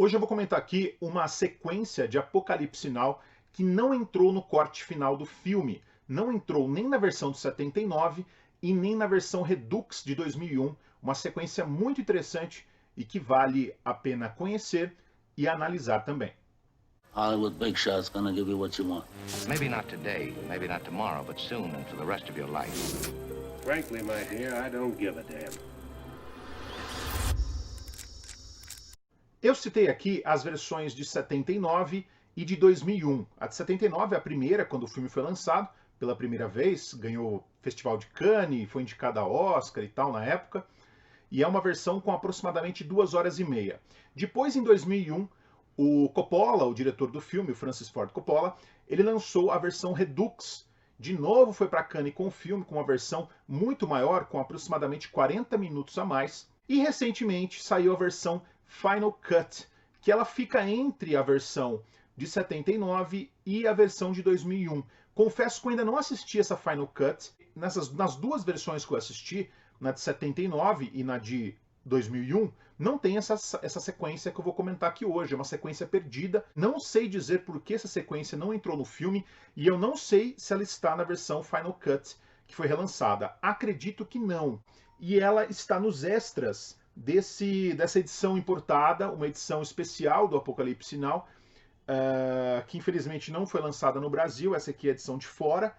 Hoje eu vou comentar aqui uma sequência de Apocalipse Now que não entrou no corte final do filme. Não entrou nem na versão de 79 e nem na versão Redux de 2001. Uma sequência muito interessante e que vale a pena conhecer e analisar também. Hollywood big shot's gonna give you what you want. Maybe not today, maybe not tomorrow, but soon and for the rest of your life. Frankly, my dear, I don't give a damn. Eu citei aqui as versões de 79 e de 2001. A de 79 é a primeira, quando o filme foi lançado, pela primeira vez, ganhou Festival de Cannes, foi indicada a Oscar e tal na época, e é uma versão com aproximadamente 2 horas e meia. Depois, em 2001, o Coppola, o diretor do filme, o Francis Ford Coppola, ele lançou a versão Redux. De novo foi para Cannes com o filme, com uma versão muito maior, com aproximadamente 40 minutos a mais. E recentemente saiu a versão Final Cut, que ela fica entre a versão de 79 e a versão de 2001. Confesso que eu ainda não assisti essa Final Cut. Nas duas versões que eu assisti, na de 79 e na de 2001, não tem essa sequência que eu vou comentar aqui hoje. É uma sequência perdida. Não sei dizer por que essa sequência não entrou no filme e eu não sei se ela está na versão Final Cut, que foi relançada. Acredito que não. E ela está nos extras dessa edição importada, uma edição especial do Apocalipse Now, que infelizmente não foi lançada no Brasil. Essa aqui é a edição de fora,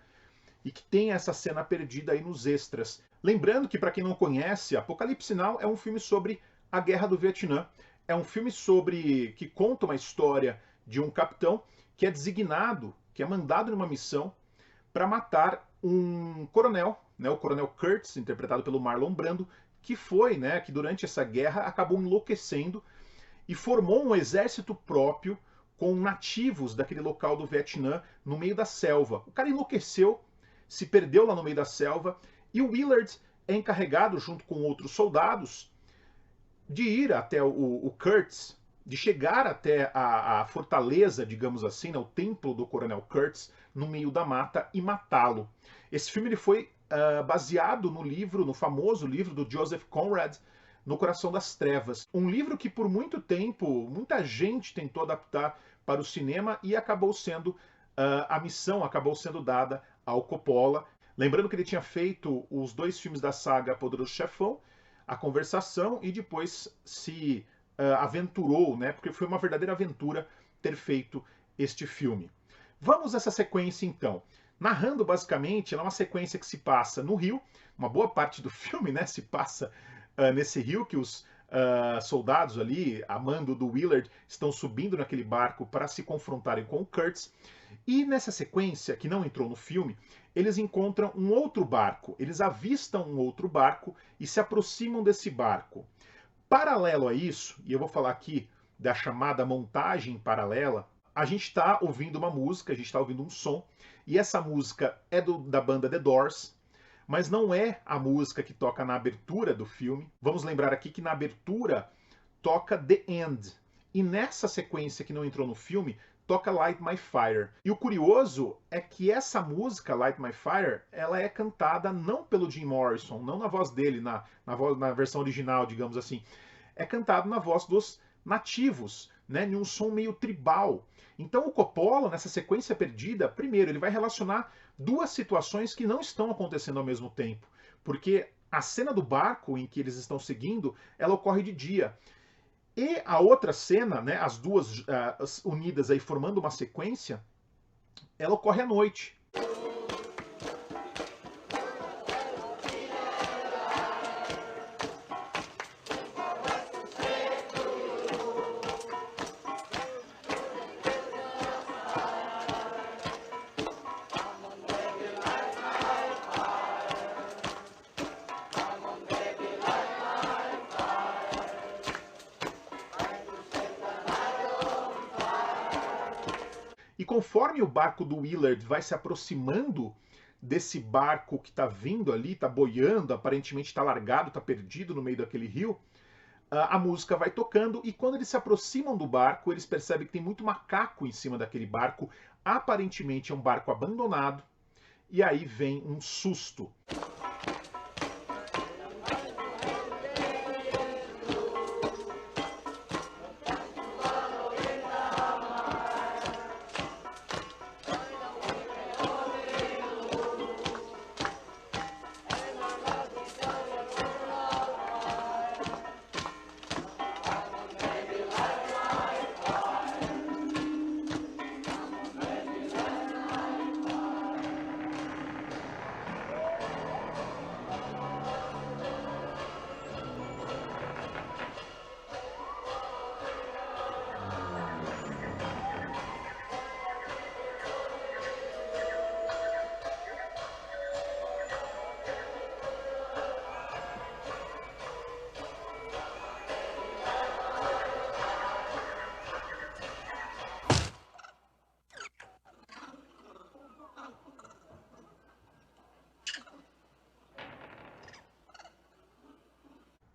e que tem essa cena perdida aí nos extras. Lembrando que, para quem não conhece, Apocalipse Now é um filme sobre a Guerra do Vietnã. É um filme que conta uma história de um capitão que é designado, que é mandado numa missão para matar um coronel, né, o Coronel Kurtz, interpretado pelo Marlon Brando, que durante essa guerra acabou enlouquecendo e formou um exército próprio com nativos daquele local do Vietnã no meio da selva. O cara enlouqueceu, se perdeu lá no meio da selva, e o Willard é encarregado, junto com outros soldados, de ir até o Kurtz, de chegar até a fortaleza, digamos assim, né, o templo do Coronel Kurtz, no meio da mata, e matá-lo. Esse filme ele foi baseado no famoso livro do Joseph Conrad, No Coração das Trevas. Um livro que por muito tempo, muita gente tentou adaptar para o cinema e acabou sendo, a missão acabou sendo dada ao Coppola. Lembrando que ele tinha feito os 2 filmes da saga Poderoso Chefão, A Conversação, e depois se aventurou, né, porque foi uma verdadeira aventura ter feito este filme. Vamos a essa sequência então. Narrando basicamente, ela é uma sequência que se passa no rio, uma boa parte do filme, né, se passa nesse rio, que os soldados ali, a mando do Willard, estão subindo naquele barco para se confrontarem com o Kurtz. E nessa sequência, que não entrou no filme, eles encontram um outro barco, eles avistam um outro barco e se aproximam desse barco. Paralelo a isso, e eu vou falar aqui da chamada montagem paralela, a gente está ouvindo uma música, a gente está ouvindo um som, e essa música é da banda The Doors, mas não é a música que toca na abertura do filme. Vamos lembrar aqui que na abertura toca The End, e nessa sequência que não entrou no filme, toca Light My Fire. E o curioso é que essa música, Light My Fire, ela é cantada não pelo Jim Morrison, não na voz dele, na versão original, digamos assim. É cantado na voz dos nativos, né, em um som meio tribal. Então o Coppola, nessa sequência perdida, primeiro, ele vai relacionar 2 situações que não estão acontecendo ao mesmo tempo. Porque a cena do barco em que eles estão seguindo, ela ocorre de dia. E a outra cena, né, as duas unidas aí formando uma sequência, ela ocorre à noite. E conforme o barco do Willard vai se aproximando desse barco que está vindo ali, está boiando, aparentemente está largado, está perdido no meio daquele rio, a música vai tocando, e quando eles se aproximam do barco, eles percebem que tem muito macaco em cima daquele barco. Aparentemente é um barco abandonado, e aí vem um susto.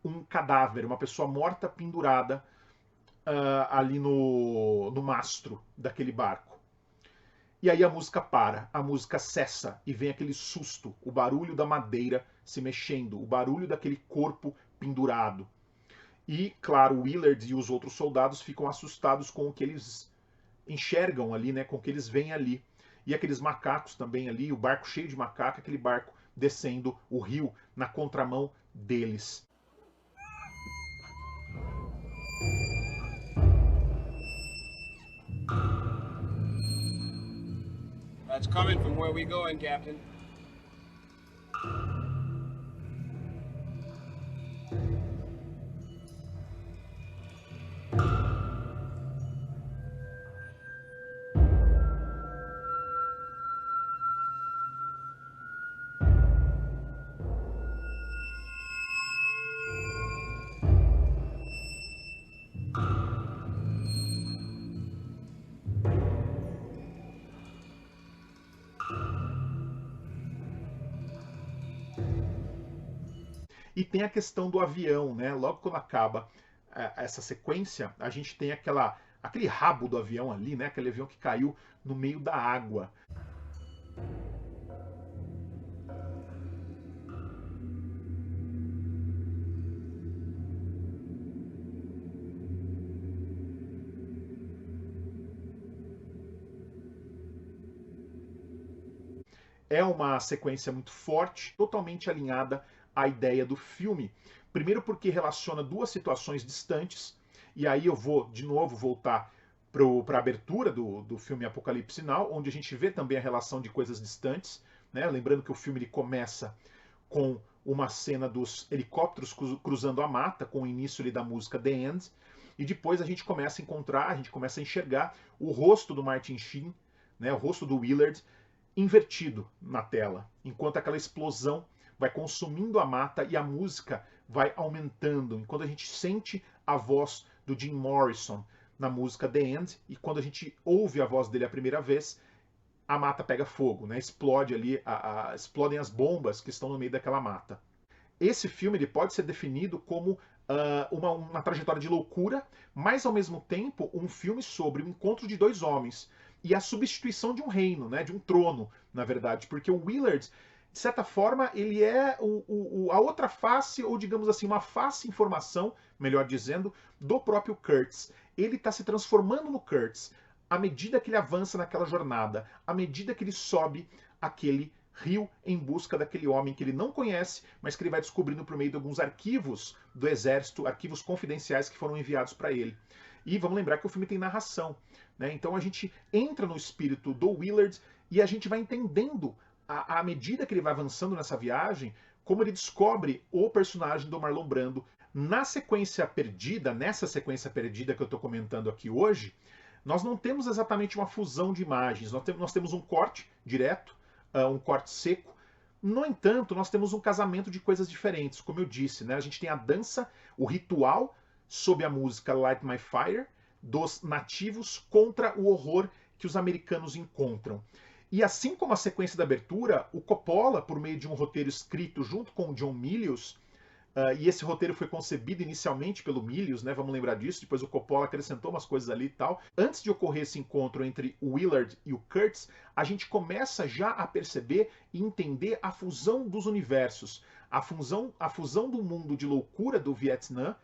um cadáver, uma pessoa morta pendurada ali no mastro daquele barco. E aí a música para, a música cessa e vem aquele susto, o barulho da madeira se mexendo, o barulho daquele corpo pendurado. E, claro, Willard e os outros soldados ficam assustados com o que eles enxergam ali, né, com o que eles veem ali. E aqueles macacos também ali, o barco cheio de macaco, aquele barco descendo o rio na contramão deles. That's coming from where we going, Captain. E tem a questão do avião, né? Logo quando acaba essa sequência, a gente tem aquele rabo do avião ali, né? Aquele avião que caiu no meio da água. É uma sequência muito forte, totalmente alinhada à ideia do filme. Primeiro porque relaciona duas situações distantes, e aí eu vou de novo voltar para a abertura do filme Apocalipse Now, onde a gente vê também a relação de coisas distantes, né? Lembrando que o filme ele começa com uma cena dos helicópteros cruzando a mata, com o início ali da música The End, e depois a gente começa a enxergar o rosto do Martin Sheen, né? O rosto do Willard, invertido na tela, enquanto aquela explosão vai consumindo a mata e a música vai aumentando, enquanto a gente sente a voz do Jim Morrison na música The End, e quando a gente ouve a voz dele a primeira vez, a mata pega fogo, né? Explode ali, explodem as bombas que estão no meio daquela mata. Esse filme ele pode ser definido como uma trajetória de loucura, mas ao mesmo tempo um filme sobre o encontro de dois homens e a substituição de um reino, né, de um trono, na verdade, porque o Willard, de certa forma, ele é a outra face, ou digamos assim, uma face em formação, melhor dizendo, do próprio Kurtz. Ele está se transformando no Kurtz à medida que ele avança naquela jornada, à medida que ele sobe aquele rio em busca daquele homem que ele não conhece, mas que ele vai descobrindo por meio de alguns arquivos do exército, arquivos confidenciais que foram enviados para ele. E vamos lembrar que o filme tem narração, né? Então a gente entra no espírito do Willard e a gente vai entendendo, à medida que ele vai avançando nessa viagem, como ele descobre o personagem do Marlon Brando. Nessa sequência perdida que eu estou comentando aqui hoje, nós não temos exatamente uma fusão de imagens, nós temos um corte direto, um corte seco. No entanto, nós temos um casamento de coisas diferentes, como eu disse, né? A gente tem a dança, o ritual, sob a música Light My Fire, dos nativos contra o horror que os americanos encontram. E assim como a sequência da abertura, o Coppola, por meio de um roteiro escrito junto com o John Milius, e esse roteiro foi concebido inicialmente pelo Milius, né? Vamos lembrar disso, depois o Coppola acrescentou umas coisas ali e tal. Antes de ocorrer esse encontro entre o Willard e o Kurtz, a gente começa já a perceber e entender a fusão dos universos, a fusão do mundo de loucura do Vietnã,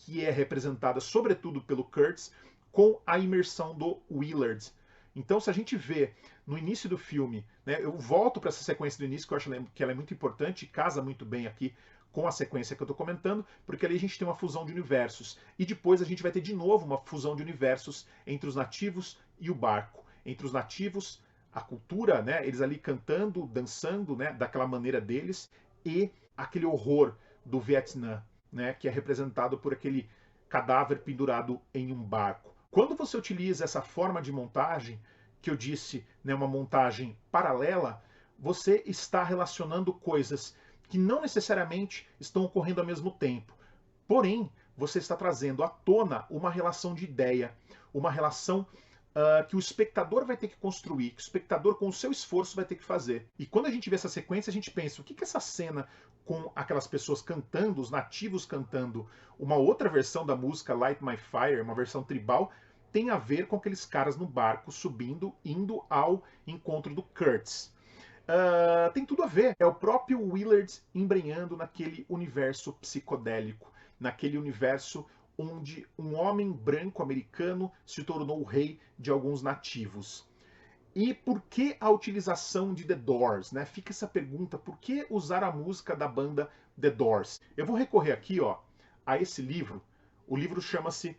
que é representada sobretudo pelo Kurtz, com a imersão do Willard. Então, se a gente vê no início do filme, né, eu volto para essa sequência do início, que eu acho que ela é muito importante e casa muito bem aqui com a sequência que eu estou comentando, porque ali a gente tem uma fusão de universos. E depois a gente vai ter de novo uma fusão de universos entre os nativos e o barco. Entre os nativos, a cultura, né, eles ali cantando, dançando, né, daquela maneira deles, e aquele horror do Vietnã, né, que é representado por aquele cadáver pendurado em um barco. Quando você utiliza essa forma de montagem, que eu disse, né, uma montagem paralela, você está relacionando coisas que não necessariamente estão ocorrendo ao mesmo tempo. Porém, você está trazendo à tona uma relação de ideia, uma relação que o espectador vai ter que construir, que o espectador com o seu esforço vai ter que fazer. E quando a gente vê essa sequência, a gente pensa, o que essa cena com aquelas pessoas cantando, os nativos cantando uma outra versão da música Light My Fire, uma versão tribal, tem a ver com aqueles caras no barco subindo, indo ao encontro do Kurtz. Tem tudo a ver. É o próprio Willard embrenhando naquele universo psicodélico, naquele universo onde um homem branco americano se tornou o rei de alguns nativos. E por que a utilização de The Doors? Né? Fica essa pergunta, por que usar a música da banda The Doors? Eu vou recorrer aqui a esse livro. O livro chama-se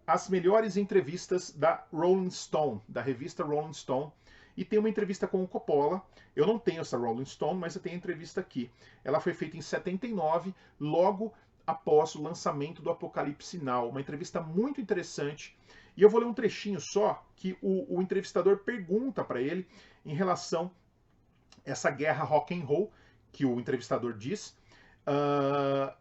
As Melhores Entrevistas da Rolling Stone, da revista Rolling Stone. E tem uma entrevista com o Coppola. Eu não tenho essa Rolling Stone, mas eu tenho a entrevista aqui. Ela foi feita em 79, logo após o lançamento do Apocalipse Now. Uma entrevista muito interessante. E eu vou ler um trechinho só que o entrevistador pergunta para ele em relação a essa guerra rock and roll, que o entrevistador diz.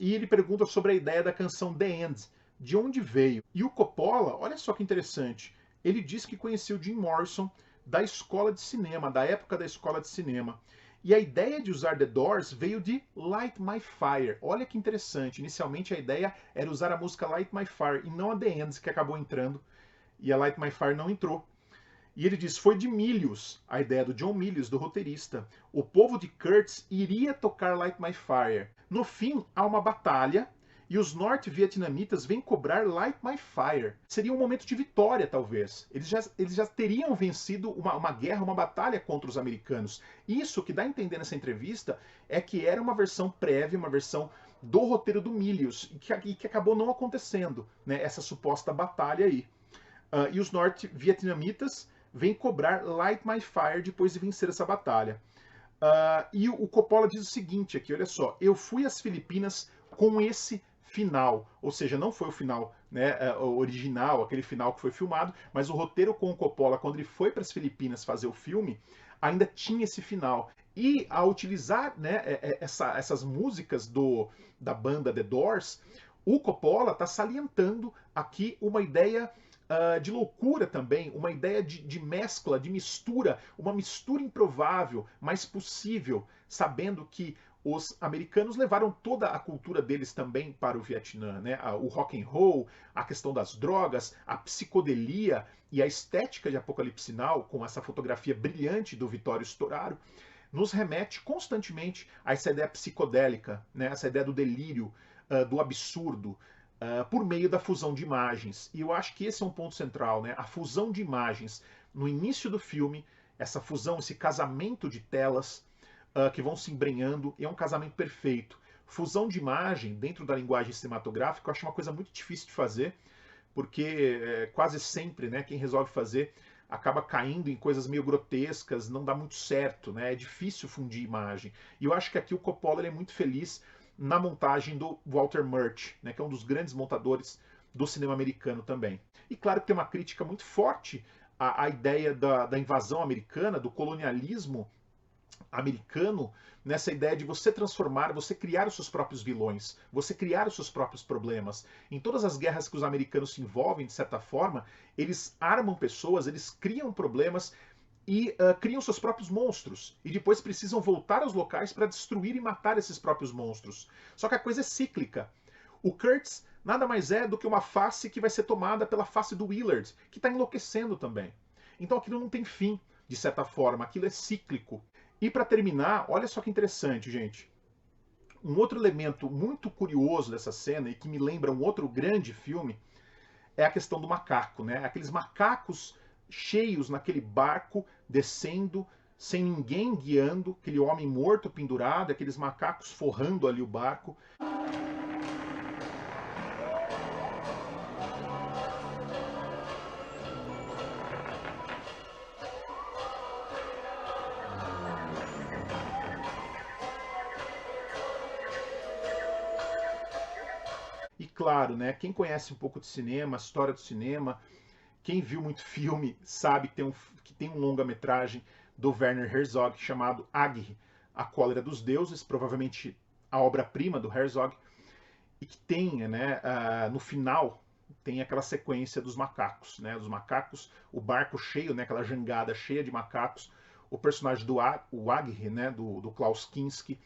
E ele pergunta sobre a ideia da canção The End, de onde veio. E o Coppola, olha só que interessante, ele diz que conheceu Jim Morrison da escola de cinema, da época da escola de cinema. E a ideia de usar The Doors veio de Light My Fire. Olha que interessante. Inicialmente a ideia era usar a música Light My Fire e não a The End, que acabou entrando. E a Light My Fire não entrou. E ele diz, foi de Milius, a ideia do John Milius, do roteirista. O povo de Kurtz iria tocar Light My Fire. No fim, há uma batalha e os norte-vietnamitas vêm cobrar Light My Fire. Seria um momento de vitória, talvez. Eles já teriam vencido uma guerra, uma batalha contra os americanos. Isso que dá a entender nessa entrevista é que era uma versão prévia, uma versão do roteiro do Milius, e que acabou não acontecendo, né, essa suposta batalha aí. E os norte-vietnamitas vêm cobrar Light My Fire depois de vencer essa batalha. E o Coppola diz o seguinte aqui, olha só. Eu fui às Filipinas com esse final, ou seja, não foi o final, né, original, aquele final que foi filmado, mas o roteiro com o Coppola, quando ele foi para as Filipinas fazer o filme, ainda tinha esse final. E ao utilizar, né, essas músicas da banda The Doors, o Coppola está salientando aqui uma ideia de loucura também, uma ideia de mescla, de mistura, uma mistura improvável, mas possível, sabendo que os americanos levaram toda a cultura deles também para o Vietnã, né? O rock and roll, a questão das drogas, a psicodelia e a estética de Apocalipse Now, com essa fotografia brilhante do Vittorio Storaro, nos remete constantemente a essa ideia psicodélica, né? Essa ideia do delírio, do absurdo, por meio da fusão de imagens. E eu acho que esse é um ponto central, né? A fusão de imagens no início do filme, essa fusão, esse casamento de telas, que vão se embrenhando, e é um casamento perfeito. Fusão de imagem dentro da linguagem cinematográfica eu acho uma coisa muito difícil de fazer, porque quase sempre, né, quem resolve fazer acaba caindo em coisas meio grotescas, não dá muito certo, né, é difícil fundir imagem. E eu acho que aqui o Coppola é muito feliz na montagem do Walter Murch, né, que é um dos grandes montadores do cinema americano também. E claro que tem uma crítica muito forte à ideia da invasão americana, do colonialismo americano, nessa ideia de você transformar, você criar os seus próprios vilões, você criar os seus próprios problemas. Em todas as guerras que os americanos se envolvem, de certa forma, eles armam pessoas, eles criam problemas e criam seus próprios monstros. E depois precisam voltar aos locais para destruir e matar esses próprios monstros. Só que a coisa é cíclica. O Kurtz nada mais é do que uma face que vai ser tomada pela face do Willard, que está enlouquecendo também. Então aquilo não tem fim, de certa forma, aquilo é cíclico. E para terminar, olha só que interessante, gente. Um outro elemento muito curioso dessa cena, e que me lembra um outro grande filme, é a questão do macaco, né? Aqueles macacos cheios naquele barco, descendo, sem ninguém guiando, aquele homem morto pendurado, aqueles macacos forrando ali o barco. E claro, né, quem conhece um pouco de cinema, história do cinema, quem viu muito filme, sabe que tem um longa-metragem do Werner Herzog chamado Aguirre, A Cólera dos Deuses, provavelmente a obra-prima do Herzog, e que tem, né, no final tem aquela sequência dos macacos, né? Dos macacos, o barco cheio, né? Aquela jangada cheia de macacos, o personagem do Aguirre, né? Do Klaus Kinski,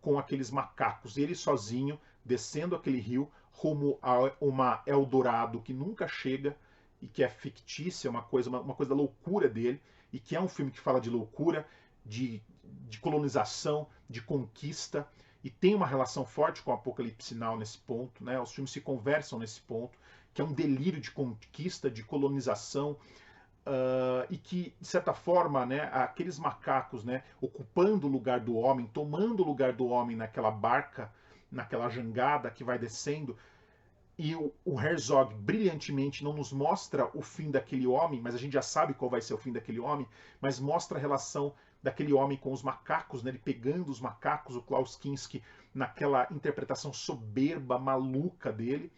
com aqueles macacos, ele sozinho descendo aquele rio rumo a uma Eldorado que nunca chega e que é fictícia, uma coisa da loucura dele, e que é um filme que fala de loucura, de colonização, de conquista, e tem uma relação forte com o Apocalipse Now nesse ponto, né? Os filmes se conversam nesse ponto, que é um delírio de conquista, de colonização, e que, de certa forma, né, aqueles macacos, né, ocupando o lugar do homem, tomando o lugar do homem naquela barca, naquela jangada que vai descendo, e o Herzog brilhantemente não nos mostra o fim daquele homem, mas a gente já sabe qual vai ser o fim daquele homem, mas mostra a relação daquele homem com os macacos, né, ele pegando os macacos, o Klaus Kinski, naquela interpretação soberba, maluca dele,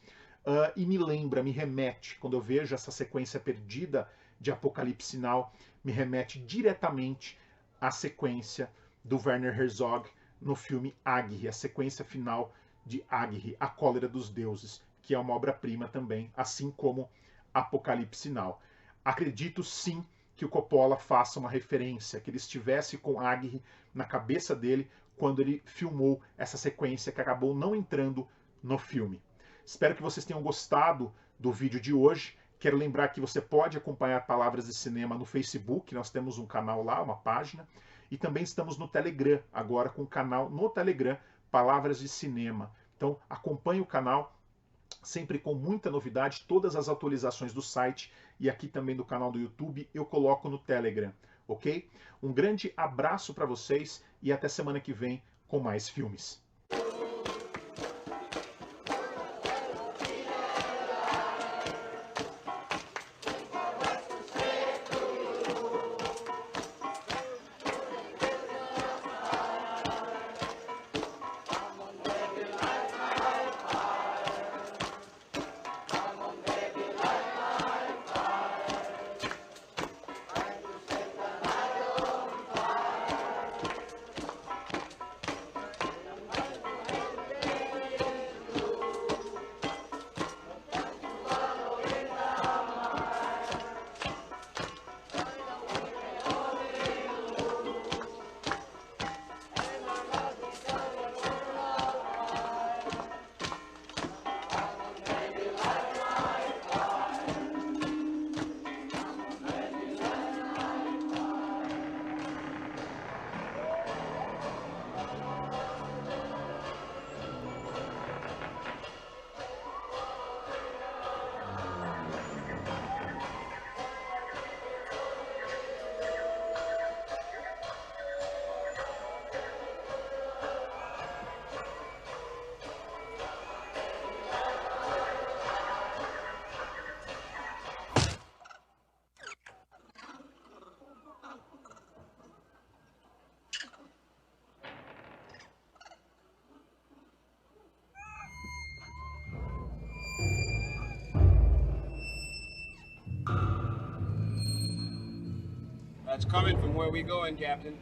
e me remete, quando eu vejo essa sequência perdida de Apocalipse Now, me remete diretamente à sequência do Werner Herzog no filme Aguirre, a sequência final de Aguirre, A Cólera dos Deuses, que é uma obra-prima também, assim como Apocalipse Now. Acredito sim que o Coppola faça uma referência, que ele estivesse com Aguirre na cabeça dele quando ele filmou essa sequência que acabou não entrando no filme. Espero que vocês tenham gostado do vídeo de hoje. Quero lembrar que você pode acompanhar Palavras de Cinema no Facebook, nós temos um canal lá, uma página, e também estamos no Telegram, agora com o canal no Telegram, Palavras de Cinema. Então acompanhe o canal, sempre com muita novidade, todas as atualizações do site e aqui também do canal do YouTube eu coloco no Telegram, ok? Um grande abraço para vocês e até semana que vem com mais filmes. That's coming from where we going, Captain.